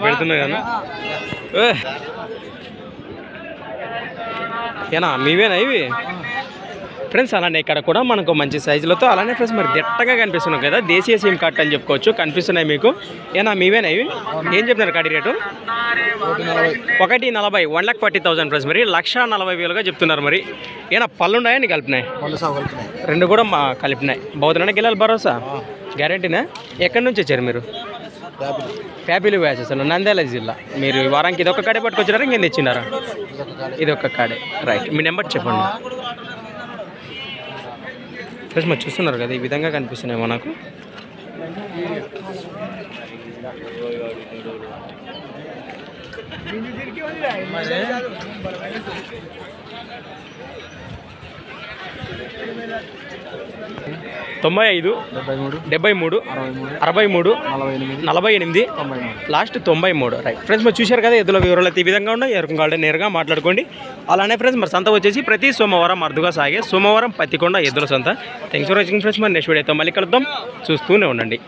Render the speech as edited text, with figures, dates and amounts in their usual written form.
పెడుతున్నా కదా ఏనా మీవేనా ఇవి ఫ్రెండ్స్. అలానే ఇక్కడ కూడా మనకు మంచి సైజులతో అలానే ఫ్రెండ్స్ మరి దిట్టగా కనిపిస్తున్నాయి కదా, దేశీయ సిమ్ కార్డ్ అని చెప్పుకోవచ్చు. కనిపిస్తున్నాయి మీకు. ఏనా మీవేనా ఇవి? ఏం చెప్తున్నారు కార్డు రేటు? 1,40,000 1,40,000 ఫ్రెండ్స్. మరి 1,40,000గా చెప్తున్నారు. మరి ఏనా పళ్ళు ఉన్నాయా నీ కలిపినాయి? రెండు కూడా మా కలిపినాయి. బౌద్ధనానికి వెళ్ళాలి భరోసా గ్యారెంటీనా? ఎక్కడి నుంచి వచ్చారు మీరు? ఫ్యాపిలి వేసేసాను నంద్యాల జిల్లా. మీరు ఈ వారానికి ఇదొక కాడే పట్టుకొచ్చారా ఇంకేం తెచ్చినారా? ఇదొక కాడే. రైట్. మీ నెంబర్ చెప్పండి ఫ్రెండ్స్. మరి చూస్తున్నారు కదా ఈ విధంగా కనిపిస్తున్నాయి మనకు. తొంభై 73 63 48 లాస్ట్ 93. Right friends. మరి చూశారు కదా ఎద్దుల వివరాలు అయితే ఈ విధంగా ఉన్నాయి. ఎవరికి కావాలంటే నేరుగా మాట్లాడుకోండి. అలానే ఫ్రెండ్స్ మరి సంత వచ్చేసి ప్రతి సోమవారం అరుదుగా సాగే సోమవారం పత్తికొండ ఎద్దుల సంత. Thanks for watching friends. మరి నెక్స్ట్ వీడియోతో మళ్ళీ కలుద్దాం. చూస్తూనే ఉండండి.